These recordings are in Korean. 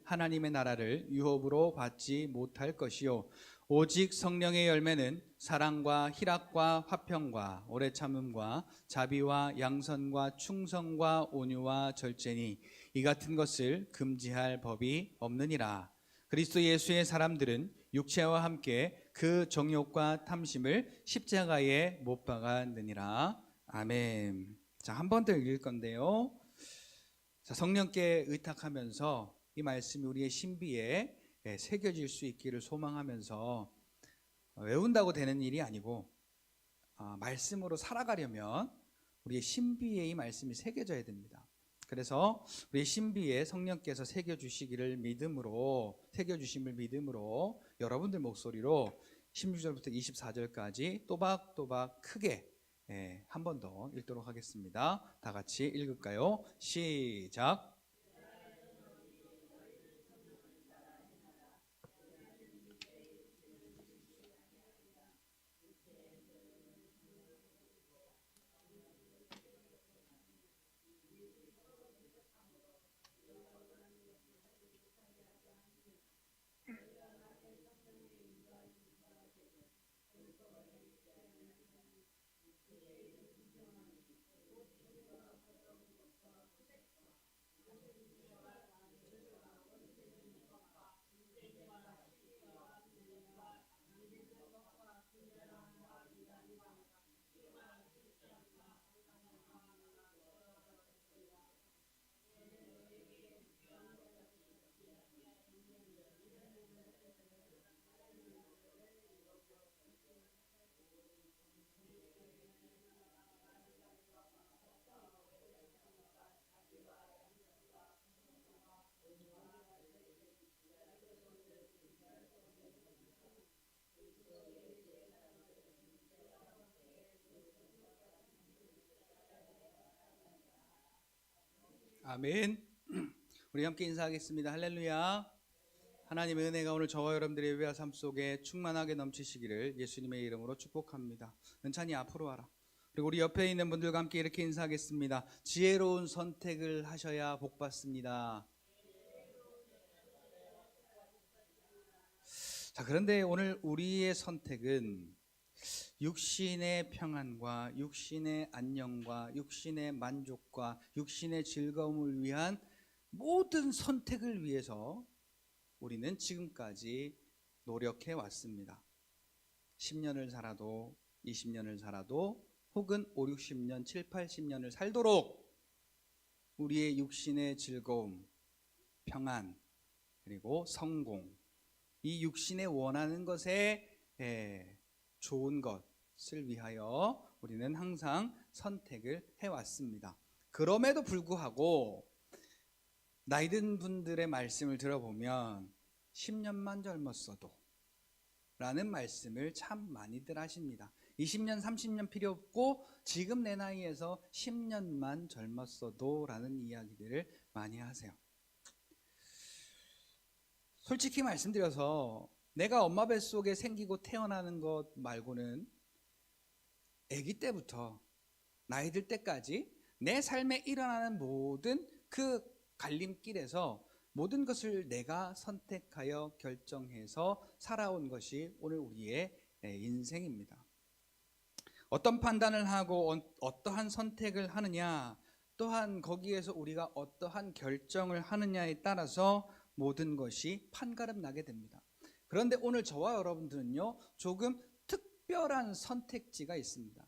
하나님의 나라를 유업으로 받지 못할 것이요 오직 성령의 열매는 사랑과 희락과 화평과 오래 참음과 자비와 양선과 충성과 온유와 절제니 이 같은 것을 금지할 법이 없느니라. 그리스도 예수의 사람들은 육체와 함께 그 정욕과 탐심을 십자가에 못 박았느니라. 아멘. 자, 한 번 더 읽을 건데요. 자, 성령께 의탁하면서 이 말씀이 우리의 신비에 새겨질 수 있기를 소망하면서 외운다고 되는 일이 아니고 말씀으로 살아가려면 우리의 신비에 이 말씀이 새겨져야 됩니다. 그래서 우리의 신비에 성령께서 새겨주심을 믿음으로 여러분들 목소리로 16절부터 24절까지 또박또박 크게 한 번 더 읽도록 하겠습니다. 다 같이 읽을까요? 시작. 아멘. 우리 함께 인사하겠습니다. 할렐루야. 하나님의 은혜가 오늘 저와 여러분들의 예배와 삶 속에 충만하게 넘치시기를 예수님의 이름으로 축복합니다. 은찬이 앞으로 와라. 그리고 우리 옆에 있는 분들과 함께 이렇게 인사하겠습니다. 지혜로운 선택을 하셔야 복 받습니다. 자, 그런데 오늘 우리의 선택은 육신의 평안과 육신의 안녕과 육신의 만족과 육신의 즐거움을 위한 모든 선택을 위해서 우리는 지금까지 노력해 왔습니다. 10년을 살아도 20년을 살아도 혹은 5, 60년, 7, 80년을 살도록 우리의 육신의 즐거움, 평안, 그리고 성공, 이 육신에 원하는 것에 좋은 것을 위하여 우리는 항상 선택을 해왔습니다. 그럼에도 불구하고 나이 든 분들의 말씀을 들어보면 10년만 젊었어도 라는 말씀을 참 많이들 하십니다. 20년, 30년 필요 없고 지금 내 나이에서 10년만 젊었어도 라는 이야기들을 많이 하세요. 솔직히 말씀드려서 내가 엄마 뱃속에 생기고 태어나는 것 말고는 아기 때부터 나이 들 때까지 내 삶에 일어나는 모든 그 갈림길에서 모든 것을 내가 선택하여 결정해서 살아온 것이 오늘 우리의 인생입니다. 어떤 판단을 하고 어떠한 선택을 하느냐, 또한 거기에서 우리가 어떠한 결정을 하느냐에 따라서 모든 것이 판가름 나게 됩니다. 그런데 오늘 저와 여러분들은요, 조금 특별한 선택지가 있습니다.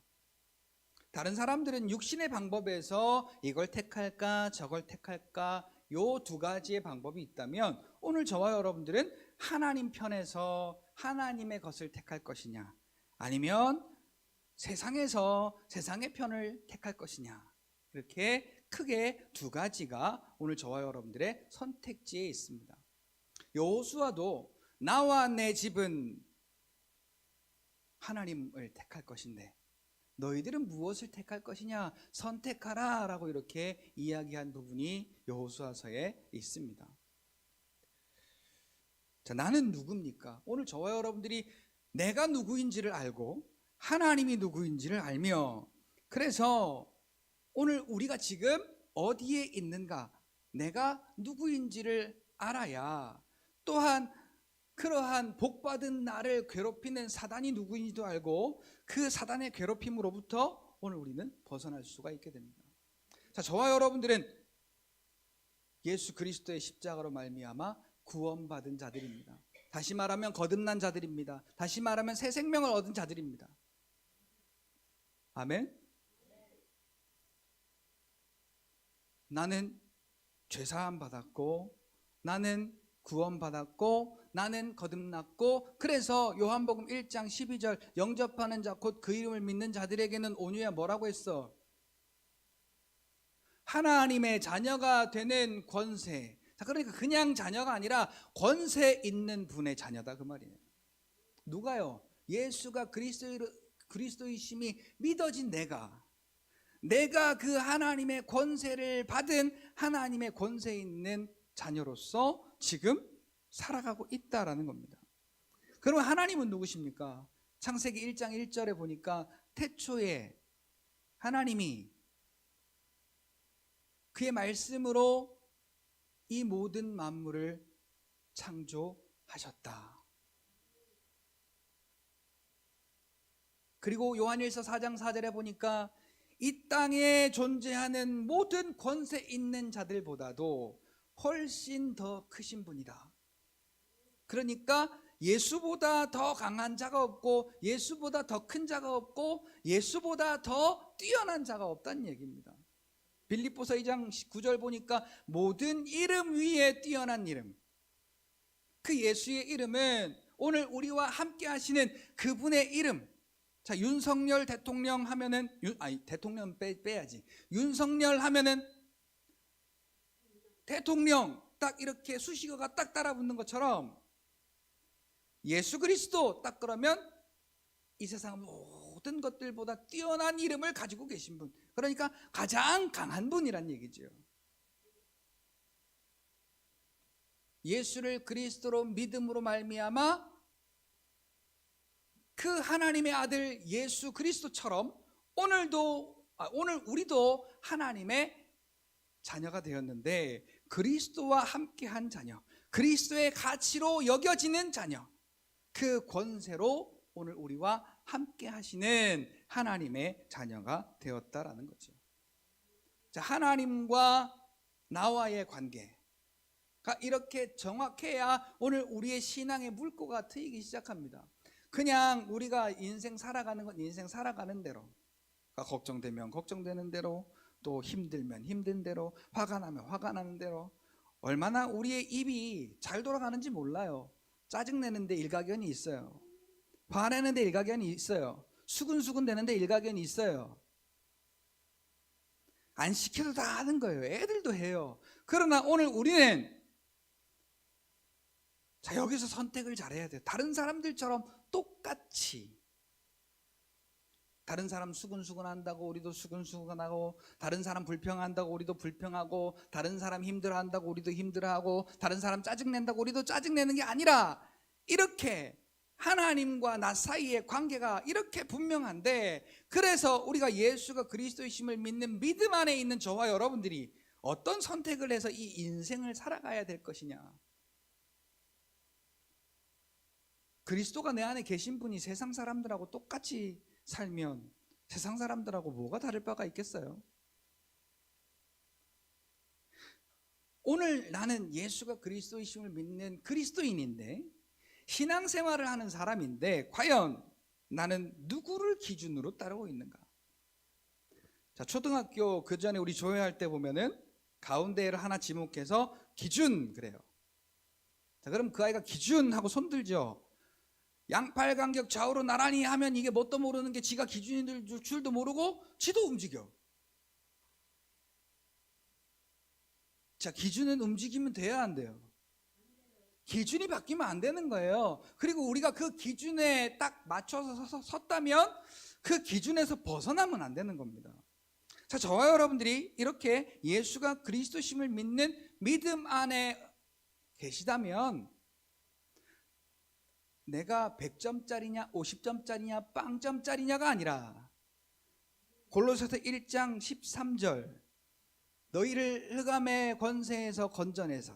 다른 사람들은 육신의 방법에서 이걸 택할까 저걸 택할까 요 두 가지의 방법이 있다면 오늘 저와 여러분들은 하나님 편에서 하나님의 것을 택할 것이냐, 아니면 세상에서 세상의 편을 택할 것이냐, 이렇게 크게 두 가지가 오늘 저와 여러분들의 선택지에 있습니다. 여호수아도 나와 내 집은 하나님을 택할 것인데 너희들은 무엇을 택할 것이냐, 선택하라 라고 이렇게 이야기한 부분이 여호수아서에 있습니다. 자, 나는 누굽니까? 오늘 저와 여러분들이 내가 누구인지를 알고 하나님이 누구인지를 알며, 그래서 오늘 우리가 지금 어디에 있는가, 내가 누구인지를 알아야 또한 그러한 복받은 나를 괴롭히는 사단이 누구인지도 알고 그 사단의 괴롭힘으로부터 오늘 우리는 벗어날 수가 있게 됩니다. 자, 저와 여러분들은 예수 그리스도의 십자가로 말미암아 구원받은 자들입니다. 다시 말하면 거듭난 자들입니다. 다시 말하면 새 생명을 얻은 자들입니다. 아멘. 나는 죄사함 받았고, 나는 구원받았고, 나는 거듭났고, 그래서 요한복음 1장 12절 영접하는 자 곧 그 이름을 믿는 자들에게는 온유야 뭐라고 했어? 하나님의 자녀가 되는 권세. 자, 그러니까 그냥 자녀가 아니라 권세 있는 분의 자녀다 그 말이에요. 누가요? 예수가 그리스도이심이 믿어진 내가 그 하나님의 권세를 받은 하나님의 권세 있는 자녀로서 지금 살아가고 있다라는 겁니다. 그러면 하나님은 누구십니까? 창세기 1장 1절에 보니까 태초에 하나님이 그의 말씀으로 이 모든 만물을 창조하셨다. 그리고 요한일서 4장 4절에 보니까 이 땅에 존재하는 모든 권세 있는 자들보다도 훨씬 더 크신 분이다. 그러니까 예수보다 더 강한 자가 없고, 예수보다 더 큰 자가 없고, 예수보다 더 뛰어난 자가 없다는 얘기입니다. 빌립보서 2장 9절 보니까 모든 이름 위에 뛰어난 이름, 그 예수의 이름은 오늘 우리와 함께 하시는 그분의 이름. 자, 윤석열 대통령 하면은 대통령 빼야지. 윤석열 하면은 대통령 딱 이렇게 수식어가 딱 따라붙는 것처럼 예수 그리스도 딱 그러면 이 세상 모든 것들보다 뛰어난 이름을 가지고 계신 분, 그러니까 가장 강한 분이란 얘기죠. 예수를 그리스도로 믿음으로 말미암아 그 하나님의 아들 예수 그리스도처럼 오늘 우리도 하나님의 자녀가 되었는데, 그리스도와 함께한 자녀, 그리스도의 가치로 여겨지는 자녀, 그 권세로 오늘 우리와 함께 하시는 하나님의 자녀가 되었다라는 거죠. 자, 하나님과 나와의 관계가 이렇게 정확해야 오늘 우리의 신앙의 물꼬가 트이기 시작합니다. 그냥 우리가 인생 살아가는 건 인생 살아가는 대로, 그러니까 걱정되면 걱정되는 대로, 또 힘들면 힘든 대로, 화가 나면 화가 나는 대로, 얼마나 우리의 입이 잘 돌아가는지 몰라요. 짜증내는데 일가견이 있어요. 화내는데 일가견이 있어요. 수근수근 되는데 일가견이 있어요. 안 시켜도 다 하는 거예요. 애들도 해요. 그러나 오늘 우리는 자, 여기서 선택을 잘해야 돼요. 다른 사람들처럼 똑같이, 다른 사람 수근수근 한다고 우리도 수근수근하고, 다른 사람 불평한다고 우리도 불평하고, 다른 사람 힘들어한다고 우리도 힘들어하고, 다른 사람 짜증낸다고 우리도 짜증내는 게 아니라, 이렇게 하나님과 나 사이의 관계가 이렇게 분명한데, 그래서 우리가 예수가 그리스도이심을 믿는 믿음 안에 있는 저와 여러분들이 어떤 선택을 해서 이 인생을 살아가야 될 것이냐. 그리스도가 내 안에 계신 분이 세상 사람들하고 똑같이 살면 세상 사람들하고 뭐가 다를 바가 있겠어요? 오늘 나는 예수가 그리스도이심을 믿는 그리스도인인데, 신앙생활을 하는 사람인데, 과연 나는 누구를 기준으로 따르고 있는가? 자, 초등학교 그 전에 우리 조회할 때 보면은 가운데를 하나 지목해서 기준 그래요. 자, 그럼 그 아이가 기준하고 손들죠. 양팔 간격 좌우로 나란히 하면 이게 뭣도 모르는 게 지가 기준인 줄도 모르고 지도 움직여. 자, 기준은 움직이면 돼야 안 돼요? 기준이 바뀌면 안 되는 거예요. 그리고 우리가 그 기준에 딱 맞춰서 섰다면 그 기준에서 벗어나면 안 되는 겁니다. 자, 저와 여러분들이 이렇게 예수가 그리스도심을 믿는 믿음 안에 계시다면 내가 100점짜리냐 50점짜리냐 빵점짜리냐가 아니라 골로새서 1장 13절 너희를 흑암의 권세에서 건져내사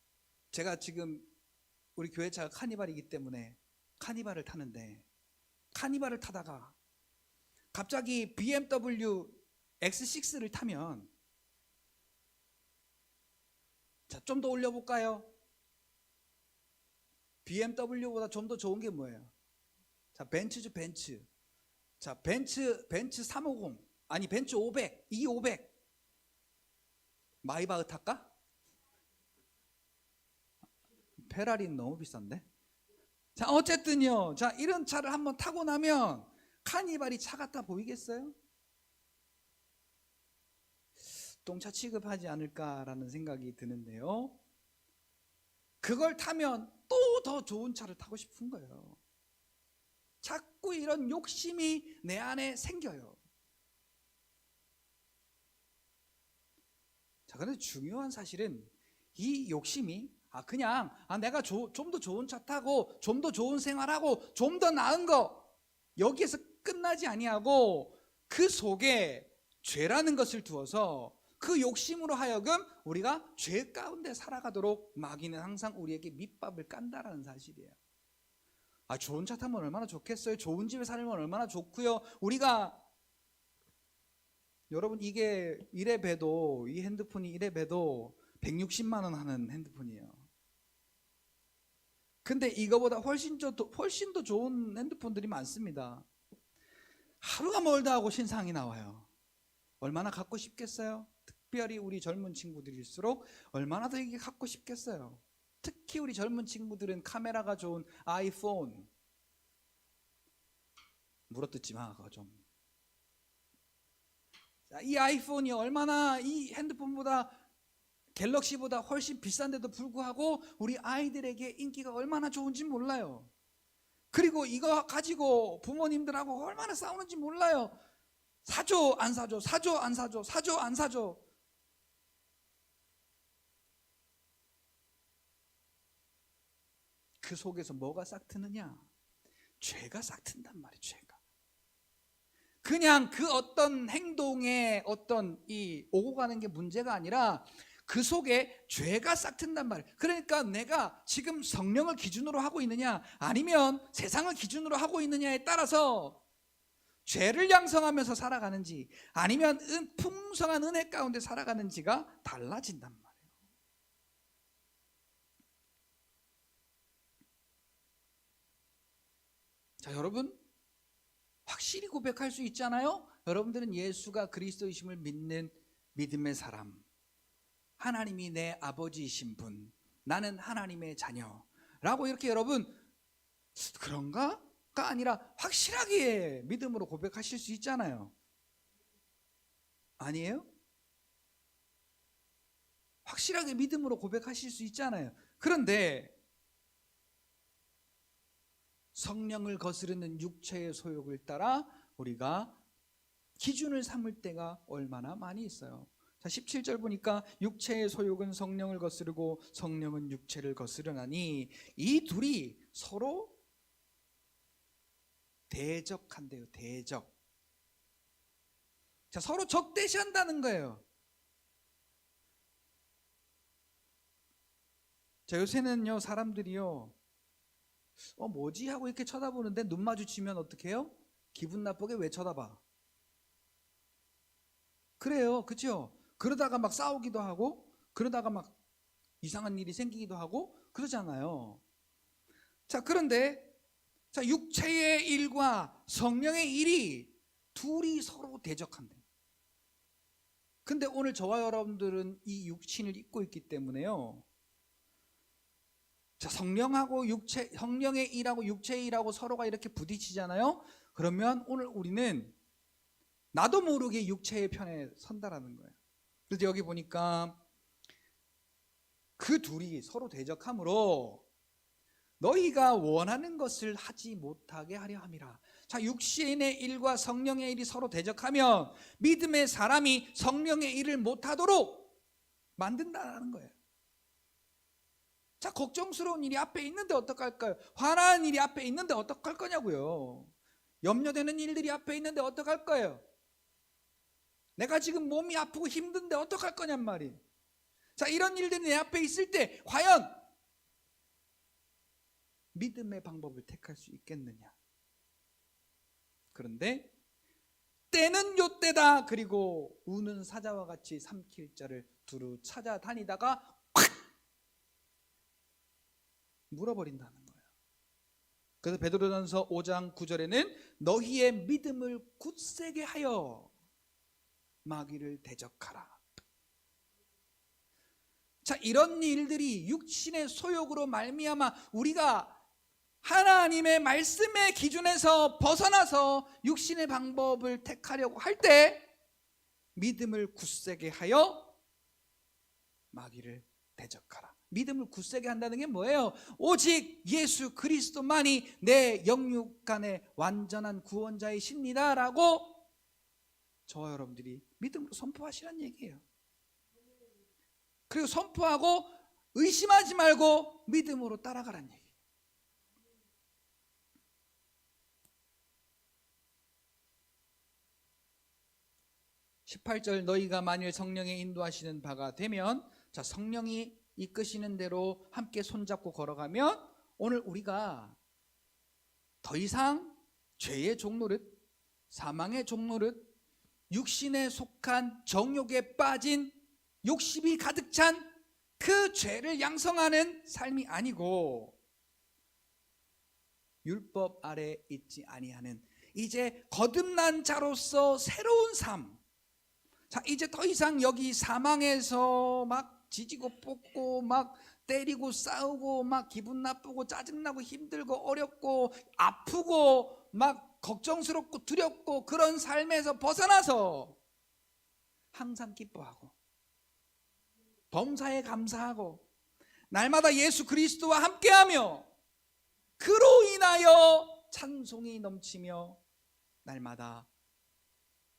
제가 지금 우리 교회 차가 카니발이기 때문에 카니발을 타는데, 카니발을 타다가 갑자기 BMW X6를 타면, 자, 좀 더 올려볼까요? BMW보다 좀 더 좋은 게 뭐예요? 자, 벤츠죠, 벤츠. 자, 벤츠 350, 아니 벤츠 500, E500. 마이바흐 탈까? 페라리는 너무 비싼데. 자, 어쨌든요. 자, 이런 차를 한번 타고 나면 카니발이 차 같아 보이겠어요? 똥차 취급하지 않을까라는 생각이 드는데요. 그걸 타면 또 더 좋은 차를 타고 싶은 거예요. 자꾸 이런 욕심이 내 안에 생겨요. 자, 그런데 중요한 사실은 이 욕심이 그냥 내가 좀 더 좋은 차 타고 좀 더 좋은 생활하고 좀 더 나은 거, 여기에서 끝나지 아니하고 그 속에 죄라는 것을 두어서 그 욕심으로 하여금 우리가 죄 가운데 살아가도록 마귀는 항상 우리에게 밑밥을 깐다라는 사실이에요. 좋은 차 타면 얼마나 좋겠어요. 좋은 집에 살면 얼마나 좋고요. 우리가, 여러분, 이게 이래 봬도, 이 핸드폰이 이래 봬도 160만 원 하는 핸드폰이에요. 근데 이거보다 훨씬 더 좋은 핸드폰들이 많습니다. 하루가 멀다 하고 신상이 나와요. 얼마나 갖고 싶겠어요? 특별히 우리 젊은 친구들일수록 얼마나 더 이게 갖고 싶겠어요? 특히 우리 젊은 친구들은 카메라가 좋은 아이폰, 물어뜯지 마, 그거 좀. 이 아이폰이 얼마나 이 핸드폰보다, 갤럭시보다 훨씬 비싼데도 불구하고 우리 아이들에게 인기가 얼마나 좋은지 몰라요. 그리고 이거 가지고 부모님들하고 얼마나 싸우는지 몰라요. 사줘 안 사줘, 사줘 안 사줘, 사줘 안 사줘. 그 속에서 뭐가 싹트느냐? 죄가 싹튼단 말이에요. 죄가. 그냥 그 어떤 행동에 어떤 이 오고 가는 게 문제가 아니라 그 속에 죄가 싹튼단 말이에요. 그러니까 내가 지금 성령을 기준으로 하고 있느냐 아니면 세상을 기준으로 하고 있느냐에 따라서 죄를 양성하면서 살아가는지 아니면 풍성한 은혜 가운데 살아가는지가 달라진단 말이에요. 자, 여러분, 확실히 고백할 수 있잖아요. 여러분들은 예수가 그리스도이심을 믿는 믿음의 사람, 하나님이 내 아버지이신 분, 나는 하나님의 자녀라고 이렇게 여러분, 그런가가 아니라 확실하게 믿음으로 고백하실 수 있잖아요. 아니에요? 확실하게 믿음으로 고백하실 수 있잖아요. 그런데 성령을 거스르는 육체의 소욕을 따라 우리가 기준을 삼을 때가 얼마나 많이 있어요. 자, 17절 보니까 육체의 소욕은 성령을 거스르고 성령은 육체를 거스르나니 이 둘이 서로 대적한대요. 대적. 자, 서로 적대시한다는 거예요. 자, 요새는요 사람들이요 뭐지 하고 이렇게 쳐다보는데 눈 마주치면 어떻게 해요? 기분 나쁘게 왜 쳐다봐? 그래요, 그렇죠? 그러다가 막 싸우기도 하고 그러다가 막 이상한 일이 생기기도 하고 그러잖아요. 자, 그런데 자, 육체의 일과 성령의 일이 둘이 서로 대적한대. 근데 오늘 저와 여러분들은 이 육신을 입고 있기 때문에요, 자, 성령하고 육체, 성령의 일하고 육체의 일하고 서로가 이렇게 부딪히잖아요. 그러면 오늘 우리는 나도 모르게 육체의 편에 선다라는 거예요. 그래서 여기 보니까 그 둘이 서로 대적함으로 너희가 원하는 것을 하지 못하게 하려 함이라. 자, 육신의 일과 성령의 일이 서로 대적하면 믿음의 사람이 성령의 일을 못하도록 만든다는 거예요. 자, 걱정스러운 일이 앞에 있는데 어떡할까요? 화나는 일이 앞에 있는데 어떡할 거냐고요. 염려되는 일들이 앞에 있는데 어떡할 거예요? 내가 지금 몸이 아프고 힘든데 어떡할 거냔 말이에요. 자, 이런 일들이 내 앞에 있을 때 과연 믿음의 방법을 택할 수 있겠느냐? 그런데 때는 요때다. 그리고 우는 사자와 같이 삼킬 자를 두루 찾아다니다가 콱 물어버린다는 거예요. 그래서 베드로전서 5장 9절에는 너희의 믿음을 굳세게 하여 마귀를 대적하라. 자, 이런 일들이 육신의 소욕으로 말미암아 우리가 하나님의 말씀의 기준에서 벗어나서 육신의 방법을 택하려고 할 때 믿음을 굳세게 하여 마귀를 대적하라. 믿음을 굳세게 한다는 게 뭐예요? 오직 예수 그리스도만이 내 영육간의 완전한 구원자이십니다 라고 저와 여러분들이 믿음으로 선포하시라는 얘기예요. 그리고 선포하고 의심하지 말고 믿음으로 따라가라는 얘기예요. 18절 너희가 만일 성령의 인도하시는 바가 되면, 자, 성령이 이끄시는 대로 함께 손잡고 걸어가면 오늘 우리가 더 이상 죄의 종노릇, 사망의 종노릇, 육신에 속한 정욕에 빠진 욕심이 가득 찬 그 죄를 양성하는 삶이 아니고 율법 아래 있지 아니하는 이제 거듭난 자로서 새로운 삶. 자, 이제 더 이상 여기 사망에서 막 지지고 볶고 막 때리고 싸우고 막 기분 나쁘고 짜증나고 힘들고 어렵고 아프고 막 걱정스럽고 두렵고 그런 삶에서 벗어나서 항상 기뻐하고 범사에 감사하고 날마다 예수 그리스도와 함께하며 그로 인하여 찬송이 넘치며 날마다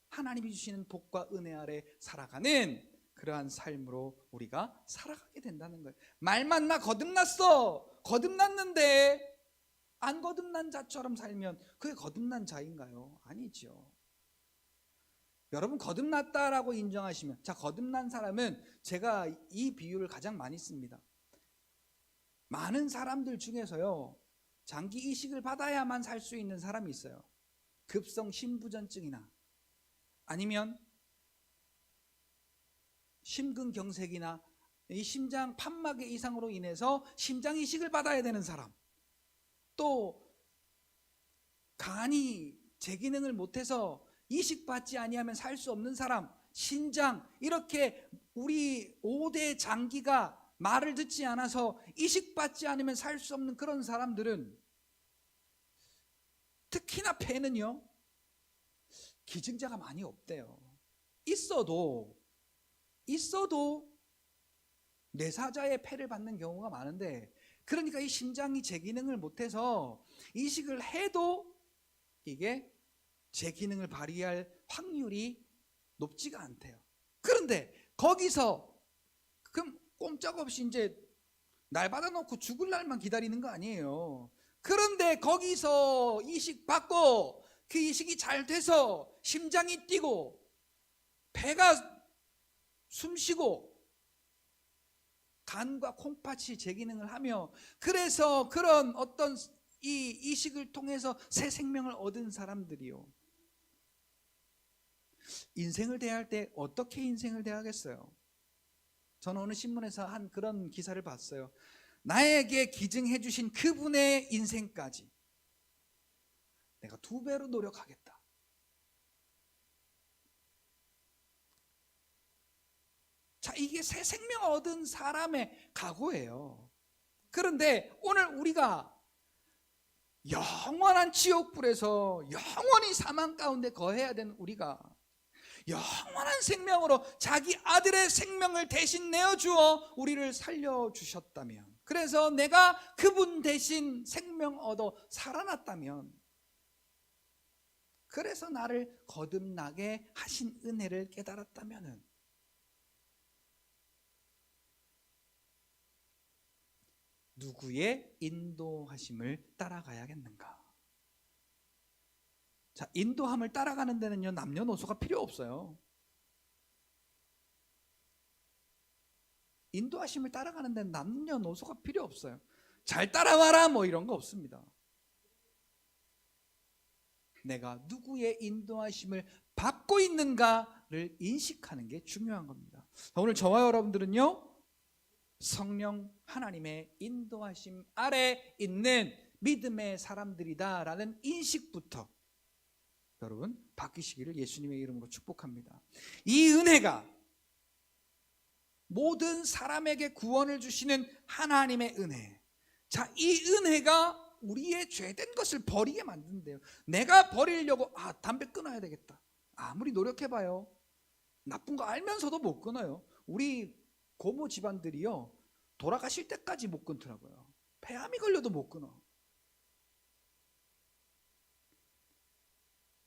하나님이 주시는 복과 은혜 아래 살아가는 그러한 삶으로 우리가 살아가게 된다는 거예요. 말만 나 거듭났어. 거듭났는데 안 거듭난 자처럼 살면 그게 거듭난 자인가요? 아니죠. 여러분 거듭났다라고 인정하시면, 자, 거듭난 사람은 제가 이 비유를 가장 많이 씁니다. 많은 사람들 중에서요, 장기 이식을 받아야만 살 수 있는 사람이 있어요. 급성 심부전증이나 아니면 심근경색이나 이 심장 판막의 이상으로 인해서 심장 이식을 받아야 되는 사람, 또 간이 제기능을 못해서 이식받지 아니하면 살 수 없는 사람, 신장, 이렇게 우리 5대 장기가 말을 듣지 않아서 이식받지 않으면 살 수 없는 그런 사람들은, 특히나 폐는요 기증자가 많이 없대요. 있어도 뇌사자의 폐를 받는 경우가 많은데, 그러니까 이 심장이 제 기능을 못해서 이식을 해도 이게 제 기능을 발휘할 확률이 높지가 않대요. 그런데 거기서 그럼 꼼짝없이 이제 날 받아놓고 죽을 날만 기다리는 거 아니에요. 그런데 거기서 이식 받고 그 이식이 잘 돼서 심장이 뛰고 배가 숨쉬고 간과 콩팥이 제 기능을 하며, 그래서 그런 어떤 이 이식을 통해서 새 생명을 얻은 사람들이요, 인생을 대할 때 어떻게 인생을 대하겠어요? 저는 어느 신문에서 한 그런 기사를 봤어요. 나에게 기증해 주신 그분의 인생까지 내가 2배로 노력하겠다. 자, 이게 새 생명 얻은 사람의 각오예요. 그런데 오늘 우리가 영원한 지옥불에서 영원히 사망 가운데 거해야 되는 우리가 영원한 생명으로 자기 아들의 생명을 대신 내어주어 우리를 살려주셨다면, 그래서 내가 그분 대신 생명 얻어 살아났다면, 그래서 나를 거듭나게 하신 은혜를 깨달았다면 누구의 인도하심을 따라가야겠는가? 자, 인도함을 따라가는 데는요 남녀노소가 필요 없어요. 인도하심을 따라가는 데는 남녀노소가 필요 없어요. 잘 따라와라 뭐 이런 거 없습니다. 내가 누구의 인도하심을 받고 있는가를 인식하는 게 중요한 겁니다. 오늘 저와 여러분들은요, 성령 하나님의 인도하심 아래 있는 믿음의 사람들이다라는 인식부터 여러분 바뀌시기를 예수님의 이름으로 축복합니다. 이 은혜가 모든 사람에게 구원을 주시는 하나님의 은혜. 자, 이 은혜가 우리의 죄된 것을 버리게 만든대요. 내가 버리려고 담배 끊어야 되겠다. 아무리 노력해봐요. 나쁜 거 알면서도 못 끊어요. 우리 고모 집안들이요, 돌아가실 때까지 못 끊더라고요. 폐암이 걸려도 못 끊어.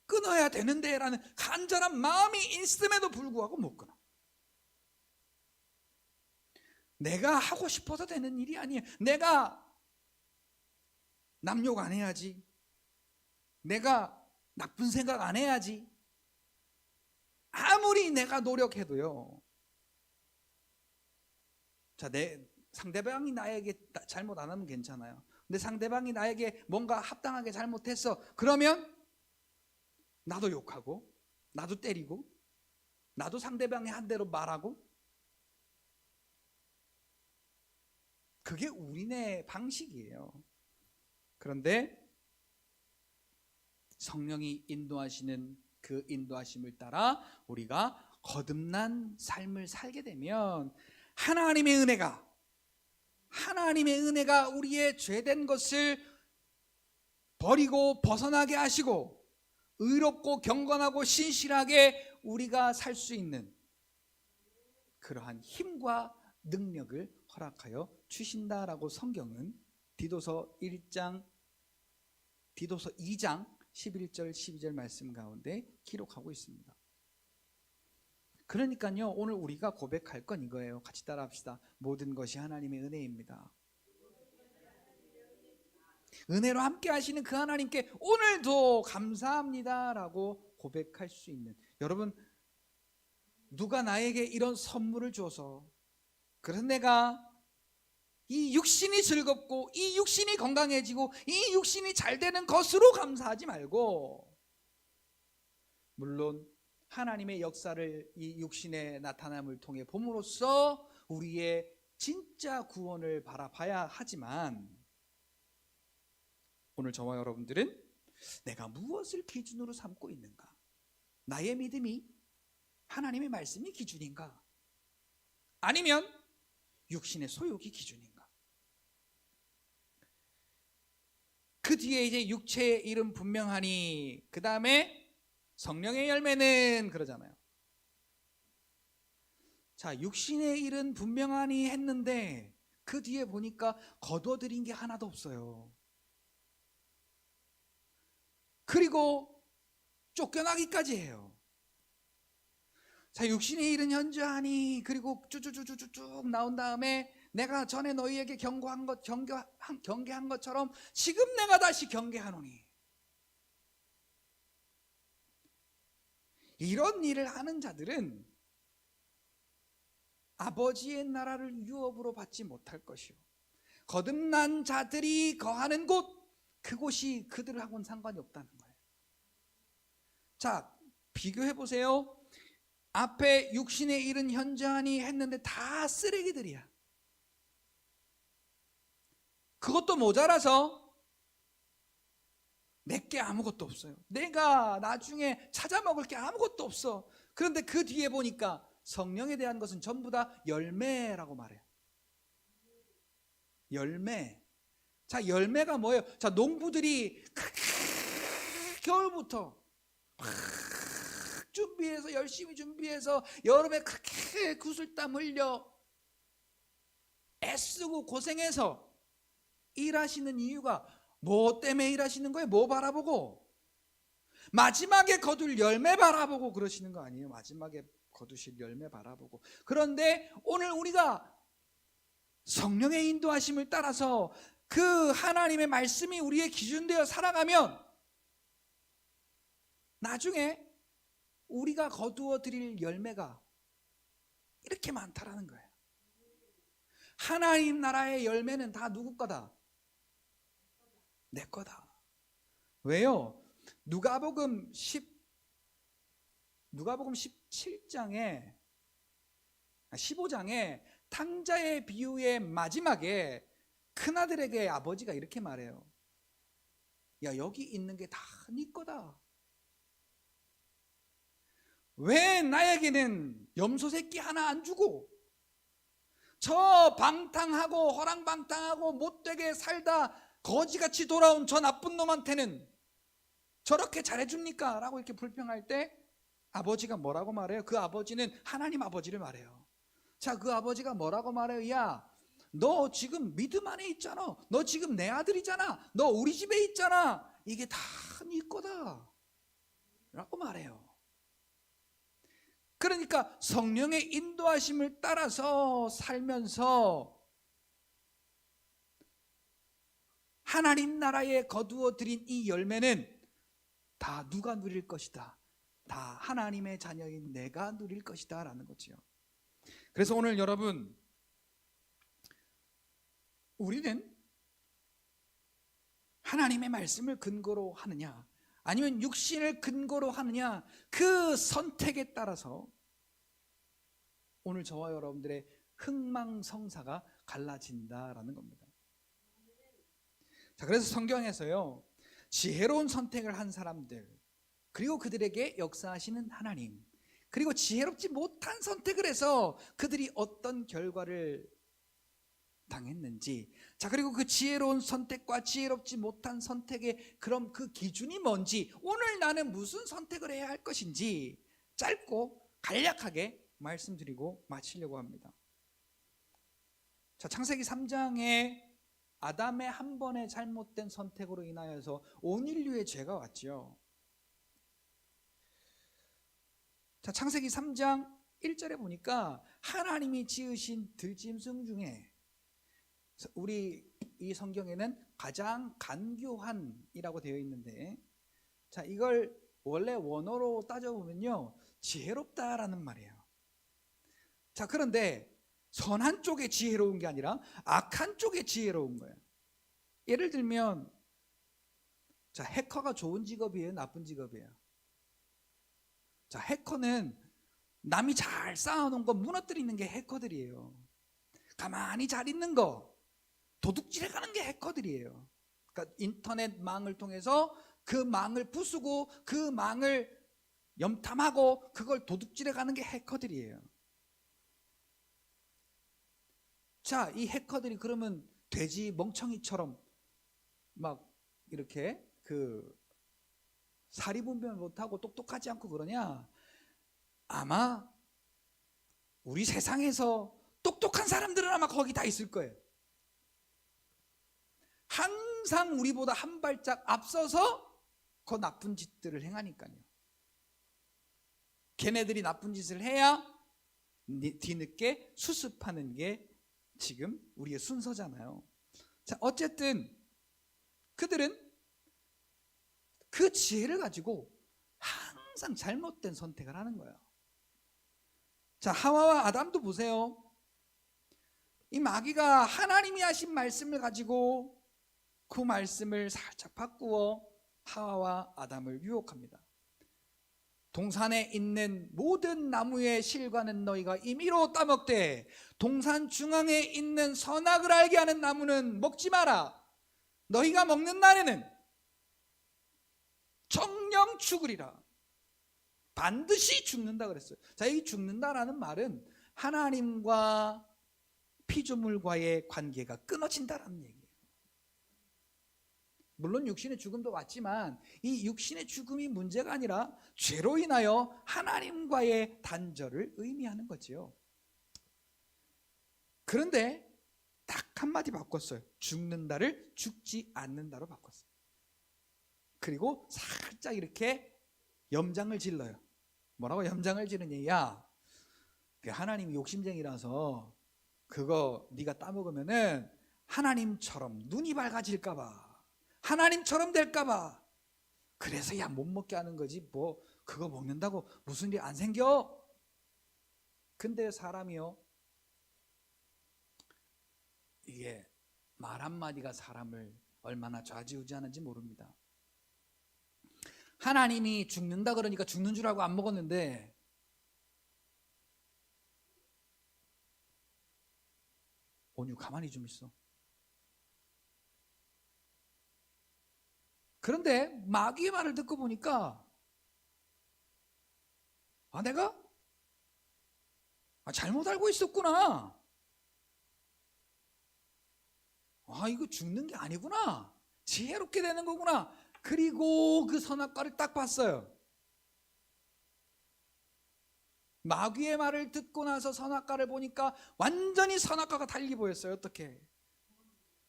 끊어야 되는데 라는 간절한 마음이 있음에도 불구하고 못 끊어. 내가 하고 싶어서 되는 일이 아니에요. 내가 남욕 안 해야지, 내가 나쁜 생각 안 해야지, 아무리 내가 노력해도요. 자, 내 상대방이 나에게 잘못 안 하면 괜찮아요. 근데 상대방이 나에게 뭔가 합당하게 잘못했어. 그러면 나도 욕하고, 나도 때리고, 나도 상대방이 한 대로 말하고. 그게 우리네 방식이에요. 그런데 성령이 인도하시는 그 인도하심을 따라 우리가 거듭난 삶을 살게 되면 하나님의 은혜가 우리의 죄된 것을 버리고 벗어나게 하시고 의롭고 경건하고 신실하게 우리가 살 수 있는 그러한 힘과 능력을 허락하여 주신다라고 성경은 디도서 2장 11절 12절 말씀 가운데 기록하고 있습니다. 그러니까요, 오늘 우리가 고백할 건 이거예요. 같이 따라합시다. 모든 것이 하나님의 은혜입니다. 은혜로 함께 하시는 그 하나님께 오늘도 감사합니다라고 고백할 수 있는, 여러분, 누가 나에게 이런 선물을 줘서 그래서 내가 이 육신이 즐겁고 이 육신이 건강해지고 이 육신이 잘 되는 것으로 감사하지 말고, 물론 하나님의 역사를 이 육신의 나타남을 통해 봄으로써 우리의 진짜 구원을 바라봐야 하지만, 오늘 저와 여러분들은 내가 무엇을 기준으로 삼고 있는가? 나의 믿음이 하나님의 말씀이 기준인가? 아니면 육신의 소욕이 기준인가? 그 뒤에 이제 육체의 일은 분명하니 그 다음에 성령의 열매는 그러잖아요. 자, 육신의 일은 분명하니 했는데 그 뒤에 보니까 거둬들인 게 하나도 없어요. 그리고 쫓겨나기까지 해요. 자, 육신의 일은 현저하니, 그리고 쭉 나온 다음에 내가 전에 너희에게 경계한 것처럼 지금 내가 다시 경계하노니. 이런 일을 하는 자들은 아버지의 나라를 유업으로 받지 못할 것이요, 거듭난 자들이 거하는 곳, 그곳이 그들하고는 상관이 없다는 거예요. 자, 비교해 보세요. 앞에 육신의 일은 현저하니 했는데 다 쓰레기들이야. 그것도 모자라서 내게 아무것도 없어요. 내가 나중에 찾아 먹을 게 아무것도 없어. 그런데 그 뒤에 보니까 성령에 대한 것은 전부 다 열매라고 말해요. 열매. 자, 열매가 뭐예요? 자, 농부들이 겨울부터 준비해서, 열심히 준비해서 여름에 그렇게 구슬땀 흘려 애쓰고 고생해서 일하시는 이유가 뭐 때문에 일하시는 거예요? 뭐 바라보고? 마지막에 거둘 열매 바라보고 그러시는 거 아니에요? 마지막에 거두실 열매 바라보고. 그런데 오늘 우리가 성령의 인도하심을 따라서 그 하나님의 말씀이 우리의 기준되어 살아가면 나중에 우리가 거두어 드릴 열매가 이렇게 많다라는 거예요. 하나님 나라의 열매는 다 누구 거다? 내 거다. 왜요? 누가복음 17장에 15장에 탕자의 비유의 마지막에 큰아들에게 아버지가 이렇게 말해요. 야, 여기 있는 게 다 네 거다. 왜 나에게는 염소 새끼 하나 안 주고 저 방탕하고 허랑방탕하고 못되게 살다 거지같이 돌아온 저 나쁜 놈한테는 저렇게 잘해줍니까? 라고 이렇게 불평할 때 아버지가 뭐라고 말해요? 그 아버지는 하나님 아버지를 말해요. 자, 그 아버지가 뭐라고 말해요? 야, 너 지금 믿음 안에 있잖아. 너 지금 내 아들이잖아. 너 우리 집에 있잖아. 이게 다 네 거다 라고 말해요. 그러니까 성령의 인도하심을 따라서 살면서 하나님 나라에 거두어 들인 이 열매는 다 누가 누릴 것이다. 다 하나님의 자녀인 내가 누릴 것이다 라는 거지요. 그래서 오늘 여러분, 우리는 하나님의 말씀을 근거로 하느냐 아니면 육신을 근거로 하느냐, 그 선택에 따라서 오늘 저와 여러분들의 흥망성사가 갈라진다라는 겁니다. 자, 그래서 성경에서요, 지혜로운 선택을 한 사람들, 그리고 그들에게 역사하시는 하나님, 그리고 지혜롭지 못한 선택을 해서 그들이 어떤 결과를 당했는지, 자, 그리고 그 지혜로운 선택과 지혜롭지 못한 선택의 그럼 그 기준이 뭔지, 오늘 나는 무슨 선택을 해야 할 것인지 짧고 간략하게 말씀드리고 마치려고 합니다. 자, 창세기 3장에 아담의 한 번의 잘못된 선택으로 인하여서 온 인류의 죄가 왔죠. 자, 창세기 3장 1절에 보니까 하나님이 지으신 들짐승 중에, 우리 이 성경에는 가장 간교한이라고 되어 있는데, 자, 이걸 원래 원어로 따져보면요, 지혜롭다라는 말이에요. 자, 그런데 선한 쪽에 지혜로운 게 아니라 악한 쪽에 지혜로운 거예요. 예를 들면, 자, 해커가 좋은 직업이에요, 나쁜 직업이에요? 자, 해커는 남이 잘 쌓아놓은 거 무너뜨리는 게 해커들이에요. 가만히 잘 있는 거 도둑질해가는 게 해커들이에요. 그러니까 인터넷망을 통해서 그 망을 부수고 그 망을 염탐하고 그걸 도둑질해가는 게 해커들이에요. 자, 이 해커들이 그러면 돼지 멍청이처럼 막 이렇게 그 사리분별 못하고 똑똑하지 않고 그러냐? 아마 우리 세상에서 똑똑한 사람들은 아마 거기 다 있을 거예요. 항상 우리보다 한 발짝 앞서서 그 나쁜 짓들을 행하니까요. 걔네들이 나쁜 짓을 해야 뒤늦게 수습하는 게 지금 우리의 순서잖아요. 자, 어쨌든 그들은 그 지혜를 가지고 항상 잘못된 선택을 하는 거예요. 자, 하와와 아담도 보세요. 이 마귀가 하나님이 하신 말씀을 가지고 그 말씀을 살짝 바꾸어 하와와 아담을 유혹합니다. 동산에 있는 모든 나무의 실과는 너희가 임의로 따먹되 동산 중앙에 있는 선악을 알게 하는 나무는 먹지 마라. 너희가 먹는 날에는 정령 죽으리라. 반드시 죽는다 그랬어요. 자, 이 죽는다라는 말은 하나님과 피조물과의 관계가 끊어진다라는 얘기예요. 물론 육신의 죽음도 왔지만 이 육신의 죽음이 문제가 아니라 죄로 인하여 하나님과의 단절을 의미하는 거지요. 그런데 딱 한마디 바꿨어요. 죽는다를 죽지 않는다로 바꿨어요. 그리고 살짝 이렇게 염장을 질러요. 뭐라고 염장을 지르냐? 야, 하나님이 욕심쟁이라서 그거 네가 따먹으면은 하나님처럼 눈이 밝아질까 봐, 하나님처럼 될까 봐, 그래서 야, 못 먹게 하는 거지 뭐 그거 먹는다고 무슨 일이 안 생겨? 근데 사람이요, 이게 말 한마디가 사람을 얼마나 좌지우지하는지 모릅니다. 하나님이 죽는다 그러니까 죽는 줄 알고 안 먹었는데 온유 가만히 좀 있어. 그런데 마귀의 말을 듣고 보니까 내가 잘못 알고 있었구나. 이거 죽는 게 아니구나. 지혜롭게 되는 거구나. 그리고 그 선악과를 딱 봤어요. 마귀의 말을 듣고 나서 선악과를 보니까 완전히 선악과가 달리 보였어요. 어떻게?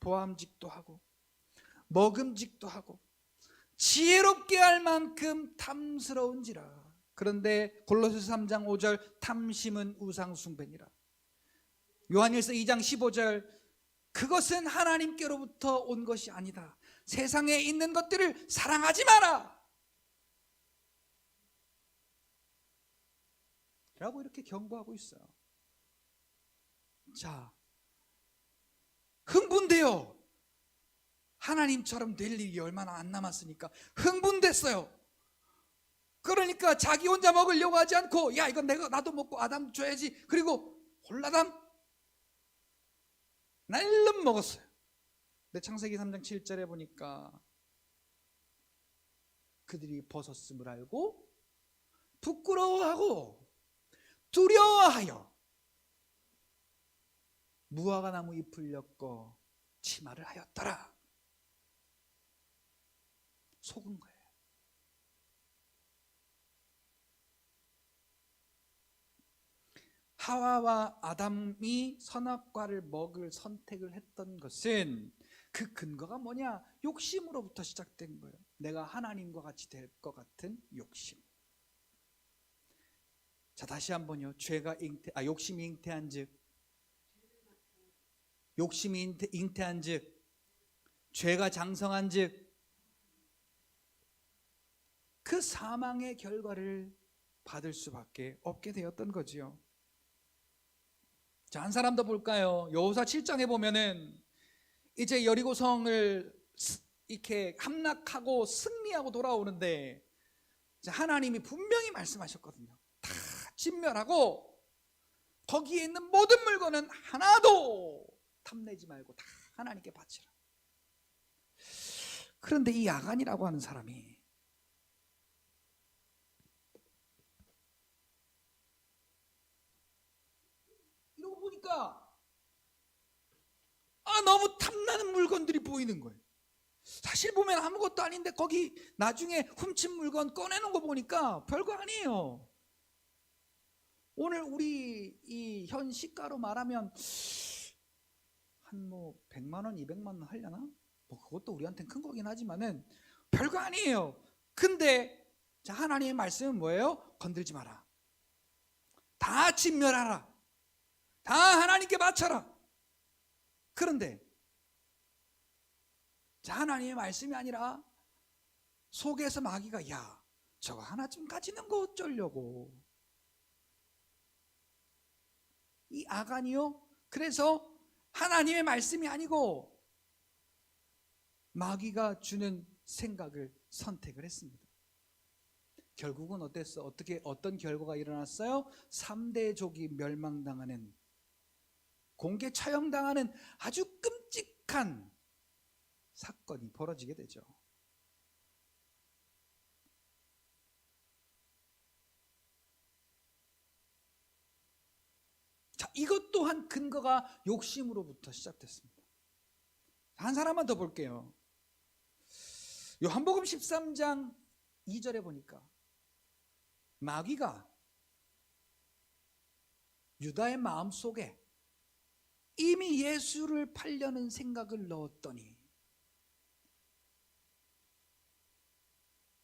보암직도 하고 먹음직도 하고 지혜롭게 할 만큼 탐스러운지라. 그런데 골로새서 3장 5절 탐심은 우상숭배니라. 요한일서 2장 15절 그것은 하나님께로부터 온 것이 아니다. 세상에 있는 것들을 사랑하지 마라 라고 이렇게 경고하고 있어요. 자, 흥분돼요. 하나님처럼 될 일이 얼마나 안 남았으니까 흥분됐어요. 그러니까 자기 혼자 먹으려고 하지 않고 야 이건 나도 먹고 아담 줘야지. 그리고 홀라당 날름 먹었어요. 근데 창세기 3장 7절에 보니까 그들이 벗었음을 알고 부끄러워하고 두려워하여 무화과 나무 잎을 엮어 치마를 하였더라. 속은 거예요. 하와와 아담이 선악과를 먹을 선택을 했던 것은 그 근거가 뭐냐? 욕심으로부터 시작된 거예요. 내가 하나님과 같이 될 것 같은 욕심. 자, 다시 한번요. 욕심이 잉태한즉 욕심이 잉태한즉 죄가 장성한즉 그 사망의 결과를 받을 수밖에 없게 되었던 거지요. 자, 한 사람 더 볼까요? 여호수아 7장에 보면은 이제 여리고성을 이렇게 함락하고 승리하고 돌아오는데 하나님이 분명히 말씀하셨거든요. 다 진멸하고 거기에 있는 모든 물건은 하나도 탐내지 말고 다 하나님께 바치라. 그런데 이 야간이라고 하는 사람이 이러고 보니까 너무 탐나는 물건들이 보이는 거예요. 사실 보면 아무것도 아닌데 거기 나중에 훔친 물건 꺼내놓은 거 보니까 별거 아니에요. 오늘 우리 이 현 시가로 말하면 한 100만 원, 200만 원 하려나? 그것도 우리한테는 큰 거긴 하지만은 별거 아니에요. 근데 자, 하나님의 말씀은 뭐예요? 건들지 마라. 다 진멸하라. 다 하나님께 바쳐라. 그런데 자, 하나님의 말씀이 아니라 속에서 마귀가 야 저거 하나쯤 가지는 거 어쩌려고. 이 아간이요. 그래서 하나님의 말씀이 아니고 마귀가 주는 생각을 선택을 했습니다. 결국은 어땠어? 어떤 결과가 일어났어요? 3대족이 멸망당하는, 공개 처형당하는 아주 끔찍한 사건이 벌어지게 되죠. 자, 이것 또한 근거가 욕심으로부터 시작됐습니다. 한 사람만 더 볼게요. 요한복음 13장 2절에 보니까 마귀가 유다의 마음속에 이미 예수를 팔려는 생각을 넣었더니,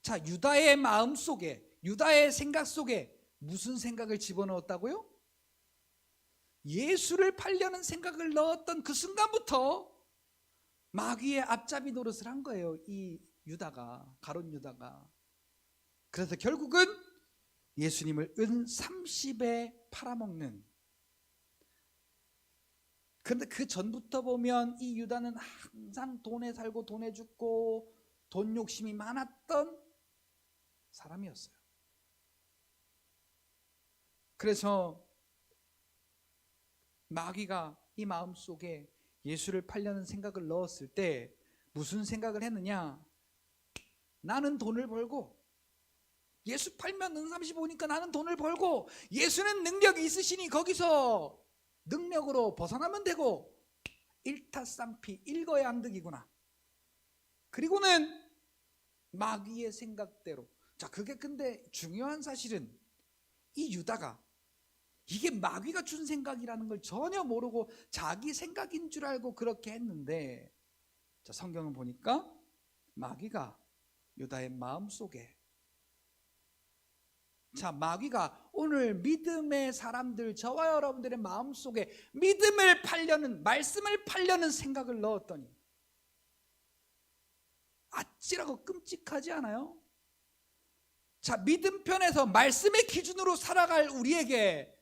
자, 유다의 마음속에, 유다의 생각 속에 무슨 생각을 집어넣었다고요? 예수를 팔려는 생각을 넣었던 그 순간부터 마귀의 앞잡이 노릇을 한 거예요. 이 유다가, 가룟 유다가. 그래서 결국은 예수님을 은 30에 팔아먹는 그런데 그 전부터 보면 이 유다는 항상 돈에 살고 돈에 죽고 돈 욕심이 많았던 사람이었어요. 그래서 마귀가 이 마음속에 예수를 팔려는 생각을 넣었을 때 무슨 생각을 했느냐? 나는 돈을 벌고 예수 팔면 은35니까 나는 돈을 벌고 예수는 능력이 있으시니 거기서 능력으로 벗어나면 되고 일타쌍피 일거양득이구나. 그리고는 마귀의 생각대로. 자, 그게 근데 중요한 사실은 이 유다가 이게 마귀가 준 생각이라는 걸 전혀 모르고 자기 생각인 줄 알고 그렇게 했는데, 자, 성경을 보니까 마귀가 유다의 마음속에, 자, 마귀가 오늘 믿음의 사람들, 저와 여러분들의 마음속에 믿음을 팔려는, 말씀을 팔려는 생각을 넣었더니 아찔하고 끔찍하지 않아요? 자, 믿음 편에서 말씀의 기준으로 살아갈 우리에게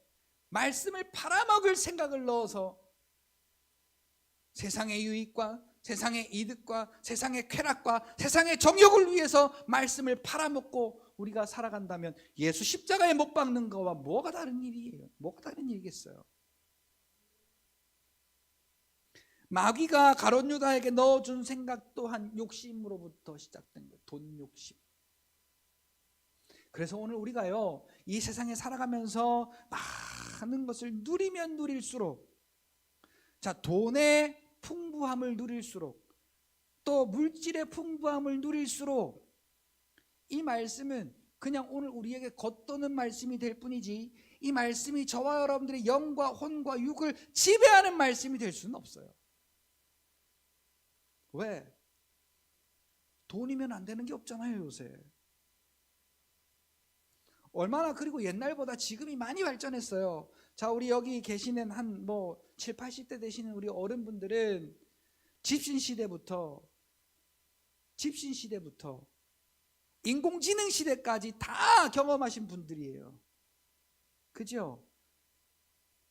말씀을 팔아먹을 생각을 넣어서 세상의 유익과 세상의 이득과 세상의 쾌락과 세상의 정욕을 위해서 말씀을 팔아먹고 우리가 살아간다면 예수 십자가에 못 박는 거와 뭐가 다른 일이에요? 뭐가 다른 일이겠어요? 마귀가 가룟 유다에게 넣어준 생각 또한 욕심으로부터 시작된 거예요. 돈 욕심. 그래서 오늘 우리가요, 이 세상에 살아가면서 많은 것을 누리면 누릴수록, 자, 돈의 풍부함을 누릴수록, 또 물질의 풍부함을 누릴수록, 이 말씀은 그냥 오늘 우리에게 겉도는 말씀이 될 뿐이지 이 말씀이 저와 여러분들의 영과 혼과 육을 지배하는 말씀이 될 수는 없어요. 왜? 돈이면 안 되는 게 없잖아요, 요새. 얼마나, 그리고 옛날보다 지금이 많이 발전했어요. 자, 우리 여기 계시는 한 7, 80대 되시는 우리 어른분들은 집신 시대부터 인공지능 시대까지 다 경험하신 분들이에요. 그죠?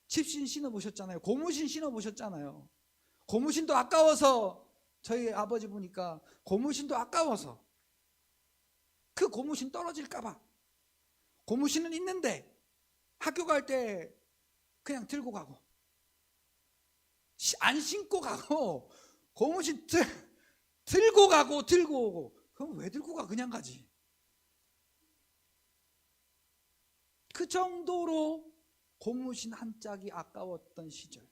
집신 신어보셨잖아요. 고무신 신어보셨잖아요. 고무신도 아까워서, 저희 아버지 보니까 고무신도 아까워서 그 고무신 떨어질까봐 고무신은 있는데 학교 갈 때 그냥 들고 가고, 안 신고 가고, 고무신 들고 가고 들고 오고. 그럼 왜 들고 가? 그냥 가지. 그 정도로 고무신 한 짝이 아까웠던 시절.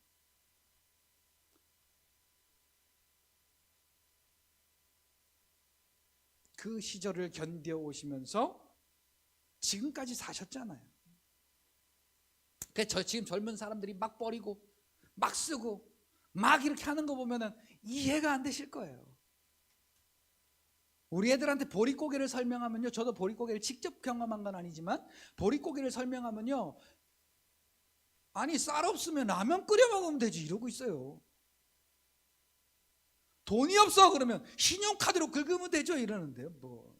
그 시절을 견뎌오시면서 지금까지 사셨잖아요. 그래서 지금 젊은 사람들이 막 버리고 막 쓰고 막 이렇게 하는 거 보면은 이해가 안 되실 거예요. 우리 애들한테 보릿고개를 설명하면요, 저도 보릿고개를 직접 경험한 건 아니지만 보릿고개를 설명하면요, 아니 쌀 없으면 라면 끓여 먹으면 되지 이러고 있어요. 돈이 없어 그러면 신용카드로 긁으면 되죠 이러는데요.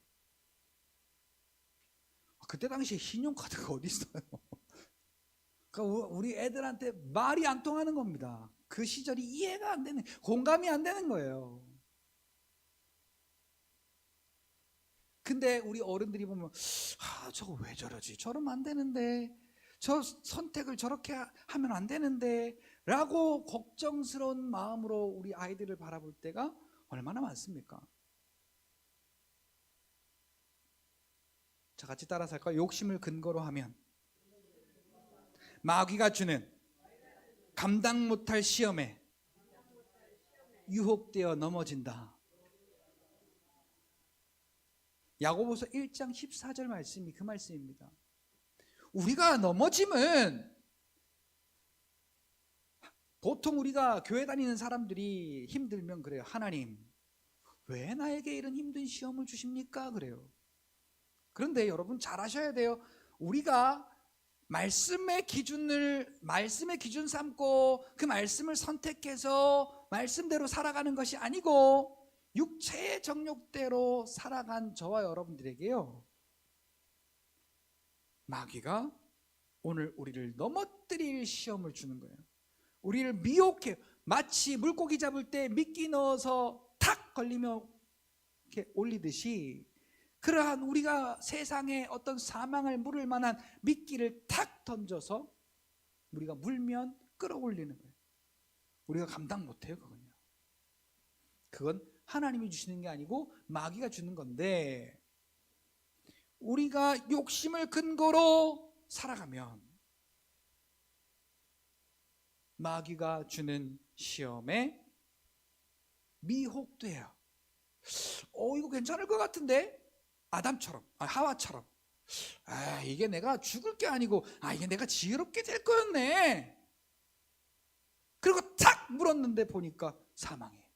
그때 당시에 신용카드가 어디 있어요? 그러니까 우리 애들한테 말이 안 통하는 겁니다. 그 시절이 이해가 안 되는, 공감이 안 되는 거예요. 근데 우리 어른들이 보면 저거 왜 저러지? 저러면 안 되는데, 저 선택을 저렇게 하면 안 되는데 라고 걱정스러운 마음으로 우리 아이들을 바라볼 때가 얼마나 많습니까? 자, 같이 따라서 할까요? 욕심을 근거로 하면 마귀가 주는 감당 못할 시험에 유혹되어 넘어진다. 야고보서 1장 14절 말씀이 그 말씀입니다. 우리가 넘어짐은, 보통 우리가 교회 다니는 사람들이 힘들면 그래요. 하나님, 왜 나에게 이런 힘든 시험을 주십니까? 그래요. 그런데 여러분 잘 아셔야 돼요. 우리가 말씀의 기준 삼고 그 말씀을 선택해서 말씀대로 살아가는 것이 아니고 육체의 정욕대로 살아간 저와 여러분들에게요, 마귀가 오늘 우리를 넘어뜨릴 시험을 주는 거예요. 우리를 미혹해. 마치 물고기 잡을 때 미끼 넣어서 탁 걸리며 이렇게 올리듯이, 그러한 우리가 세상에 어떤 사망을 물을 만한 미끼를 탁 던져서 우리가 물면 끌어올리는 거예요. 우리가 감당 못해요. 그건 하나님이 주시는 게 아니고 마귀가 주는 건데, 우리가 욕심을 근거로 살아가면 마귀가 주는 시험에 미혹돼요. 이거 괜찮을 것 같은데? 아담처럼, 하와처럼. 이게 내가 죽을 게 아니고, 이게 내가 지혜롭게 될 거였네. 그리고 탁 물었는데 보니까 사망해.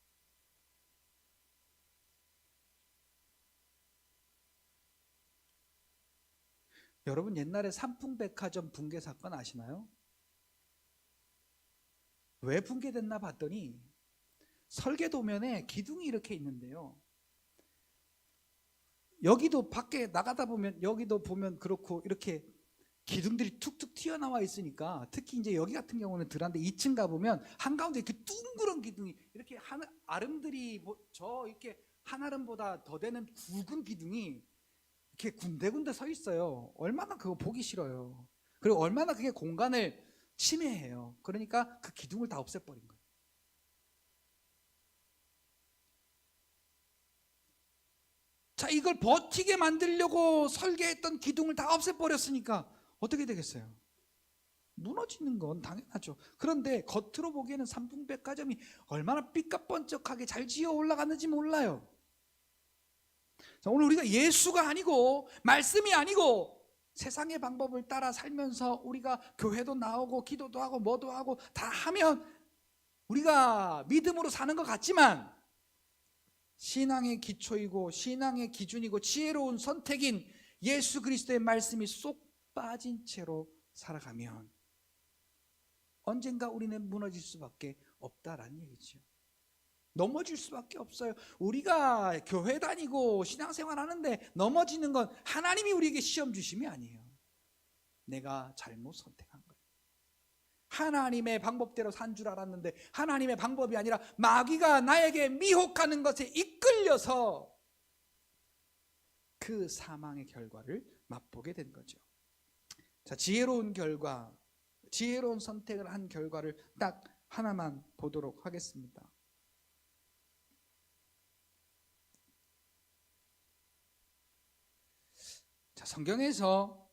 여러분, 옛날에 삼풍백화점 붕괴 사건 아시나요? 왜 붕괴됐나 봤더니 설계도면에 기둥이 이렇게 있는데요, 여기도 밖에 나가다 보면, 여기도 보면 그렇고 이렇게 기둥들이 툭툭 튀어나와 있으니까, 특히 이제 여기 같은 경우는 들한데 2층 가보면 한가운데 이렇게 둥그런 기둥이, 이렇게 아름들이 저 이렇게 한아름보다 더 되는 굵은 기둥이 이렇게 군데군데 서 있어요. 얼마나 그거 보기 싫어요. 그리고 얼마나 그게 공간을 침해해요. 그러니까 그 기둥을 다 없애버린 거예요. 자, 이걸 버티게 만들려고 설계했던 기둥을 다 없애버렸으니까 어떻게 되겠어요? 무너지는 건 당연하죠. 그런데 겉으로 보기에는 삼풍백화점이 얼마나 삐까뻔쩍하게 잘 지어 올라갔는지 몰라요. 자, 오늘 우리가 예수가 아니고 말씀이 아니고 세상의 방법을 따라 살면서 우리가 교회도 나오고 기도도 하고 뭐도 하고 다 하면 우리가 믿음으로 사는 것 같지만, 신앙의 기초이고 신앙의 기준이고 지혜로운 선택인 예수 그리스도의 말씀이 쏙 빠진 채로 살아가면 언젠가 우리는 무너질 수밖에 없다라는 얘기죠. 넘어질 수밖에 없어요. 우리가 교회 다니고 신앙생활 하는데 넘어지는 건 하나님이 우리에게 시험 주심이 아니에요. 내가 잘못 선택한 거예요. 하나님의 방법대로 산 줄 알았는데 하나님의 방법이 아니라 마귀가 나에게 미혹하는 것에 이끌려서 그 사망의 결과를 맛보게 된 거죠. 자, 지혜로운 결과, 지혜로운 선택을 한 결과를 딱 하나만 보도록 하겠습니다. 자, 성경에서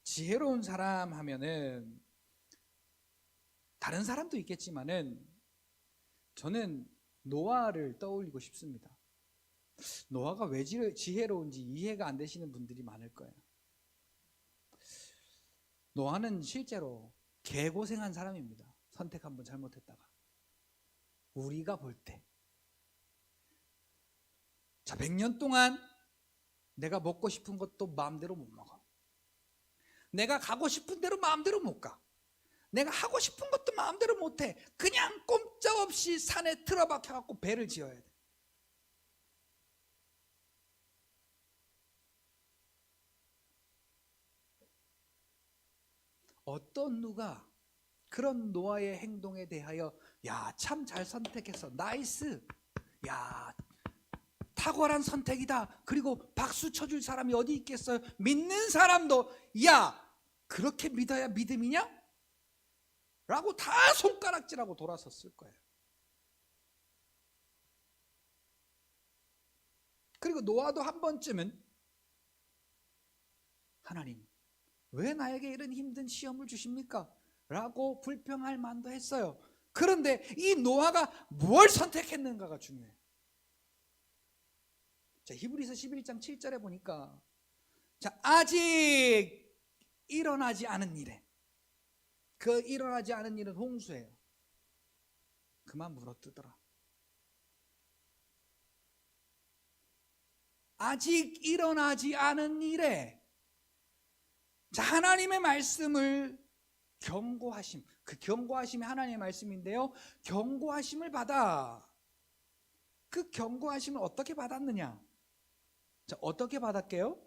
지혜로운 사람 하면은 다른 사람도 있겠지만은 저는 노아를 떠올리고 싶습니다. 노아가 왜 지혜로운지 이해가 안 되시는 분들이 많을 거예요. 노아는 실제로 개고생한 사람입니다. 선택 한번 잘못했다가. 우리가 볼 때, 자, 100년 동안 내가 먹고 싶은 것도 마음대로 못 먹어. 내가 가고 싶은 대로 마음대로 못 가. 내가 하고 싶은 것도 마음대로 못 해. 그냥 꼼짝없이 산에 틀어박혀갖고 배를 지어야 돼. 어떤 누가 그런 노아의 행동에 대하여 야, 참 잘 선택했어, 나이스, 야, 탁월한 선택이다, 그리고 박수 쳐줄 사람이 어디 있겠어요? 믿는 사람도 야, 그렇게 믿어야 믿음이냐? 라고 다 손가락질하고 돌아섰을 거예요. 그리고 노아도 한 번쯤은 하나님, 왜 나에게 이런 힘든 시험을 주십니까? 라고 불평할 만도 했어요. 그런데 이 노아가 뭘 선택했는가가 중요해요. 자, 히브리서 11장 7절에 보니까, 자, 아직 일어나지 않은 일에, 그 일어나지 않은 일은 홍수예요. 그만 물어뜯어라. 아직 일어나지 않은 일에, 자, 하나님의 말씀을 경고하심, 그 경고하심이 하나님의 말씀인데요, 경고하심을 받아. 그 경고하심을 어떻게 받았느냐? 자, 어떻게 받았게요?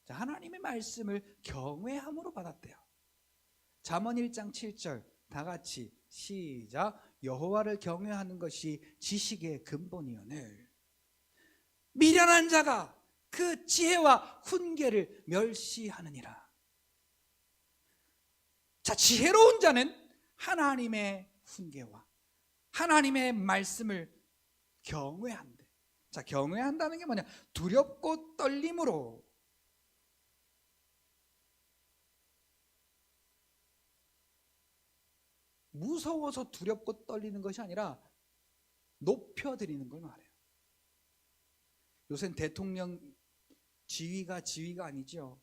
자, 하나님의 말씀을 경외함으로 받았대요. 잠언 1장 7절 다 같이 시작. 여호와를 경외하는 것이 지식의 근본이오늘 미련한 자가 그 지혜와 훈계를 멸시하느니라. 자, 지혜로운 자는 하나님의 훈계와 하나님의 말씀을 경외한대. 자, 경외한다는 게 뭐냐? 두렵고 떨림으로. 무서워서 두렵고 떨리는 것이 아니라 높여드리는 걸 말해요. 요새는 대통령 지위가 아니죠.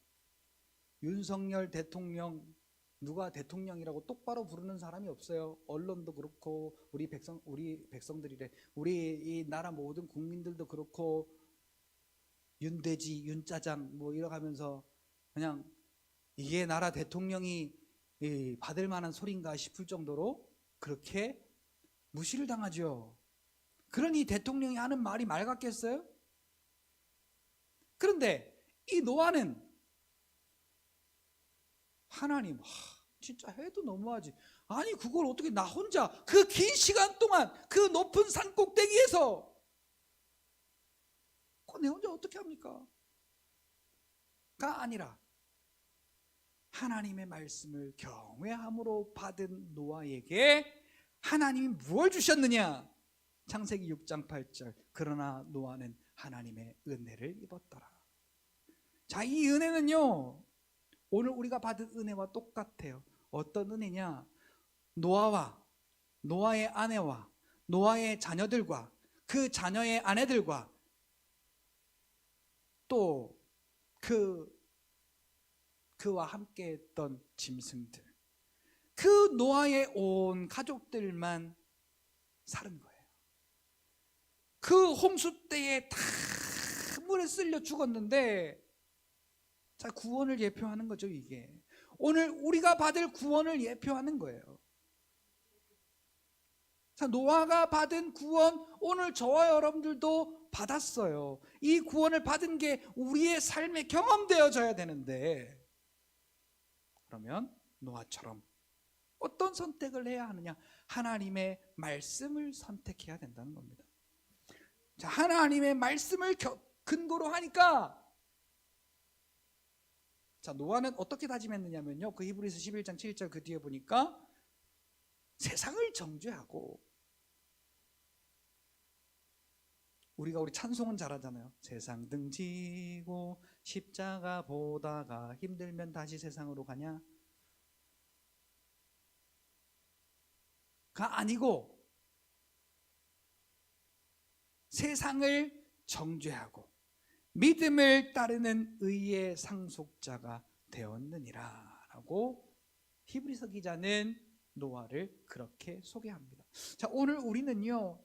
윤석열 대통령, 누가 대통령이라고 똑바로 부르는 사람이 없어요. 언론도 그렇고 우리 백성들이래. 우리 이 나라 모든 국민들도 그렇고 윤돼지, 윤짜장 뭐 이러가면서 그냥 이게 나라 대통령이 받을 만한 소린가 싶을 정도로 그렇게 무시를 당하죠. 그러니 대통령이 하는 말이 말 같겠어요? 그런데 이 노아는 하나님, 진짜 해도 너무하지. 아니 그걸 어떻게 나 혼자 그 긴 시간 동안 그 높은 산 꼭대기에서 내 혼자 어떻게 합니까? 가 아니라 하나님의 말씀을 경외함으로 받은 노아에게 하나님이 무엇을 주셨느냐? 창세기 6장 8절 그러나 노아는 하나님의 은혜를 입었더라. 자, 이 은혜는요 오늘 우리가 받은 은혜와 똑같아요. 어떤 은혜냐? 노아와 노아의 아내와 노아의 자녀들과 그 자녀의 아내들과 또 그와 함께 했던 짐승들, 그 노아의 온 가족들만 살은 거예요. 그 홍수 때에 다 물에 쓸려 죽었는데, 자, 구원을 예표하는 거죠. 이게 오늘 우리가 받을 구원을 예표하는 거예요. 자, 노아가 받은 구원 오늘 저와 여러분들도 받았어요. 이 구원을 받은 게 우리의 삶에 경험되어져야 되는데, 그러면 노아처럼 어떤 선택을 해야 하느냐? 하나님의 말씀을 선택해야 된다는 겁니다. 자, 하나님의 말씀을 근거로 하니까, 자, 노아는 어떻게 다짐했느냐면요, 그 히브리서 11장 7절 그 뒤에 보니까 세상을 정죄하고, 우리 찬송은 잘하잖아요. 세상 등지고 십자가 보다가 힘들면 다시 세상으로 가냐? 가 아니고 세상을 정죄하고 믿음을 따르는 의의 상속자가 되었느니라 라고 히브리서 기자는 노아를 그렇게 소개합니다. 자, 오늘 우리는요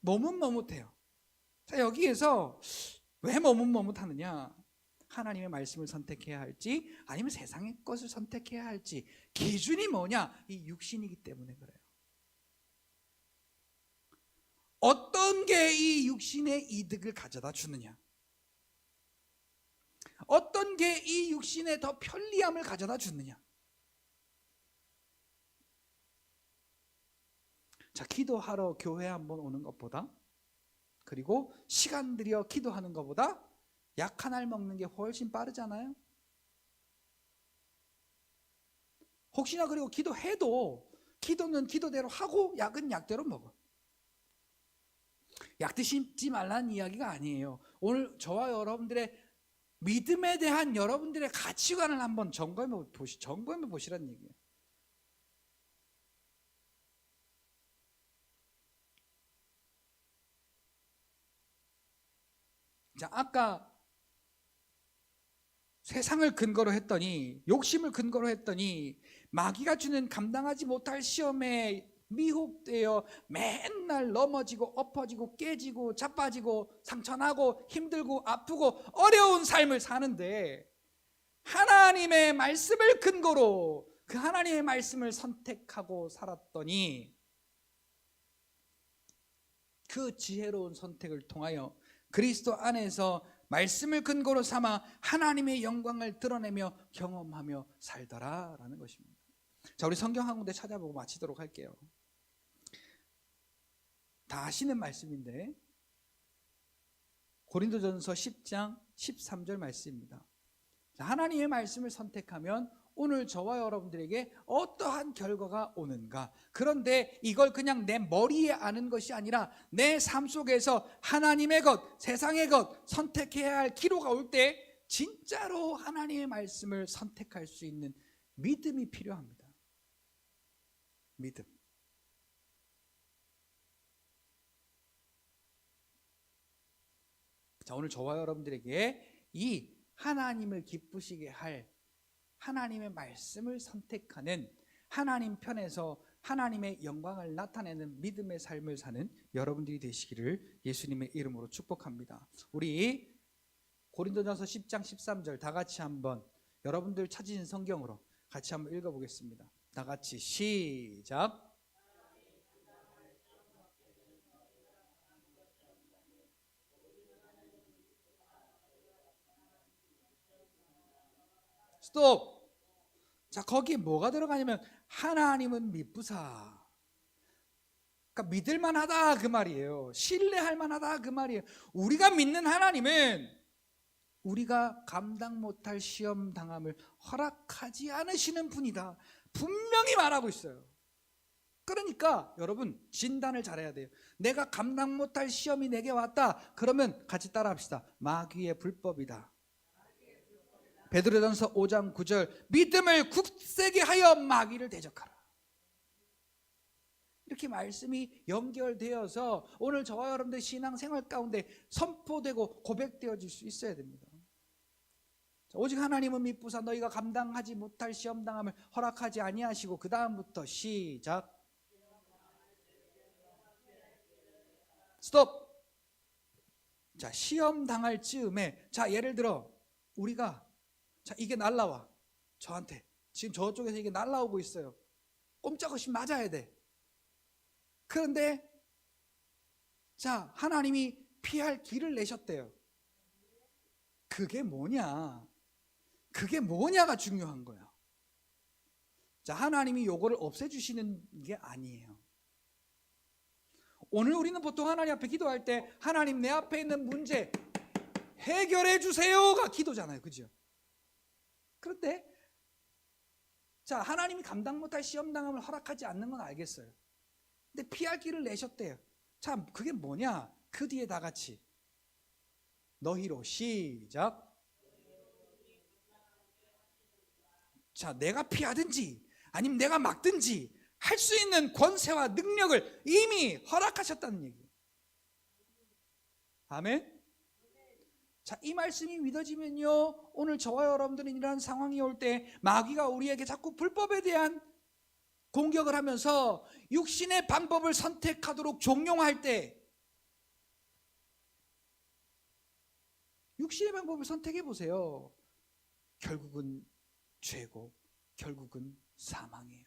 머뭇머뭇해요. 자, 여기에서 왜 머뭇머뭇하느냐? 하나님의 말씀을 선택해야 할지 아니면 세상의 것을 선택해야 할지 기준이 뭐냐? 이 육신이기 때문에 그래요. 어떤 게 이 육신의 이득을 가져다 주느냐? 어떤 게 이 육신의 더 편리함을 가져다 주느냐? 자, 기도하러 교회 한번 오는 것보다, 그리고 시간 들여 기도하는 것보다 약 하나를 먹는 게 훨씬 빠르잖아요. 혹시나 그리고 기도해도 기도는 기도대로 하고 약은 약대로 먹어. 약 드시지 말라는 이야기가 아니에요. 오늘 저와 여러분들의 믿음에 대한 여러분들의 가치관을 한번 점검해 보시라는 얘기예요. 자, 아까 세상을 근거로 했더니, 욕심을 근거로 했더니 마귀가 주는 감당하지 못할 시험에 미혹되어 맨날 넘어지고 엎어지고 깨지고 자빠지고 상처나고 힘들고 아프고 어려운 삶을 사는데, 하나님의 말씀을 근거로 그 하나님의 말씀을 선택하고 살았더니 그 지혜로운 선택을 통하여 그리스도 안에서 말씀을 근거로 삼아 하나님의 영광을 드러내며 경험하며 살더라라는 것입니다. 자, 우리 성경 한 군데 찾아보고 마치도록 할게요. 다 아시는 말씀인데 고린도전서 10장 13절 말씀입니다. 하나님의 말씀을 선택하면 오늘 저와 여러분들에게 어떠한 결과가 오는가? 그런데 이걸 그냥 내 머리에 아는 것이 아니라 내 삶 속에서 하나님의 것, 세상의 것 선택해야 할 기로가 올 때 진짜로 하나님의 말씀을 선택할 수 있는 믿음이 필요합니다. 믿음. 자, 오늘 저와 여러분들에게 이 하나님을 기쁘시게 할 하나님의 말씀을 선택하는 하나님 편에서 하나님의 영광을 나타내는 믿음의 삶을 사는 여러분들이 되시기를 예수님의 이름으로 축복합니다. 우리 고린도전서 10장 13절 다 같이 한번 여러분들 찾으신 성경으로 같이 한번 읽어보겠습니다. 다 같이 시작. 스톱. 자, 거기에 뭐가 들어가냐면 하나님은 미쁘사. 그러니까 믿을만하다 그 말이에요. 신뢰할만하다 그 말이에요. 우리가 믿는 하나님은 우리가 감당 못할 시험 당함을 허락하지 않으시는 분이다. 분명히 말하고 있어요. 그러니까 여러분 진단을 잘해야 돼요. 내가 감당 못할 시험이 내게 왔다. 그러면 같이 따라합시다. 마귀의 불법이다. 베드로전서 5장 9절 믿음을 굳세게 하여 마귀를 대적하라. 이렇게 말씀이 연결되어서 오늘 저와 여러분들 신앙생활 가운데 선포되고 고백되어질 수 있어야 됩니다. 오직 하나님은 미쁘사 너희가 감당하지 못할 시험당함을 허락하지 아니하시고 그 다음부터 시작. 스톱. 자, 시험당할 즈음에 자 예를 들어 우리가 자 이게 날라와 저한테 지금 저쪽에서 이게 날라오고 있어요. 꼼짝없이 맞아야 돼. 그런데 자 하나님이 피할 길을 내셨대요. 그게 뭐냐? 그게 뭐냐가 중요한 거야. 자 하나님이 요거를 없애주시는 게 아니에요. 오늘 우리는 보통 하나님 앞에 기도할 때 하나님 내 앞에 있는 문제 해결해 주세요가 기도잖아요. 그죠? 그런데 자 하나님이 감당 못할 시험당함을 허락하지 않는 건 알겠어요. 근데 피할 길을 내셨대요. 참 그게 뭐냐? 그 뒤에 다 같이 너희로 시작. 자 내가 피하든지 아니면 내가 막든지 할 수 있는 권세와 능력을 이미 허락하셨다는 얘기예요. 아멘. 자, 이 말씀이 믿어지면요 오늘 저와 여러분들은 이런 상황이 올 때 마귀가 우리에게 자꾸 불법에 대한 공격을 하면서 육신의 방법을 선택하도록 종용할 때 육신의 방법을 선택해 보세요. 결국은 죄고 결국은 사망이에요.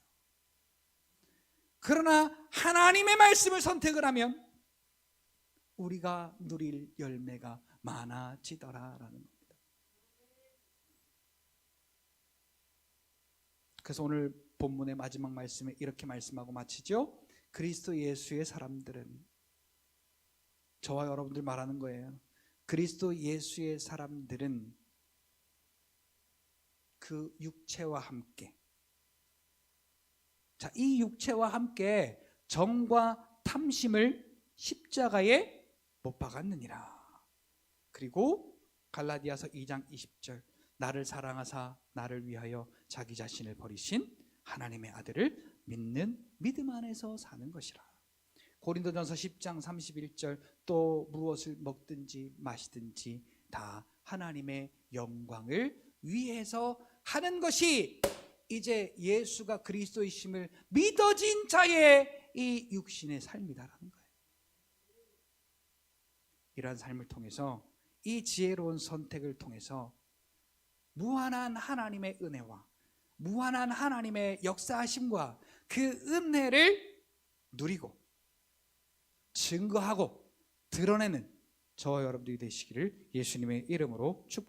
그러나 하나님의 말씀을 선택을 하면 우리가 누릴 열매가 많아지더라라는 겁니다. 그래서 오늘 본문의 마지막 말씀에 이렇게 말씀하고 마치죠. 그리스도 예수의 사람들은 저와 여러분들 말하는 거예요. 그리스도 예수의 사람들은 그 육체와 함께 자, 이 육체와 함께 정과 탐심을 십자가에 못 박았느니라. 그리고 갈라디아서 2장 20절 나를 사랑하사 나를 위하여 자기 자신을 버리신 하나님의 아들을 믿는 믿음 안에서 사는 것이라. 고린도전서 10장 31절 또 무엇을 먹든지 마시든지 다 하나님의 영광을 위해서 하는 것이 이제 예수가 그리스도이심을 믿어진 자의 이 육신의 삶이다라는 거예요. 이러한 삶을 통해서 이 지혜로운 선택을 통해서 무한한 하나님의 은혜와 무한한 하나님의 역사하심과 그 은혜를 누리고 증거하고 드러내는 저와 여러분들이 되시기를 예수님의 이름으로 축복합니다.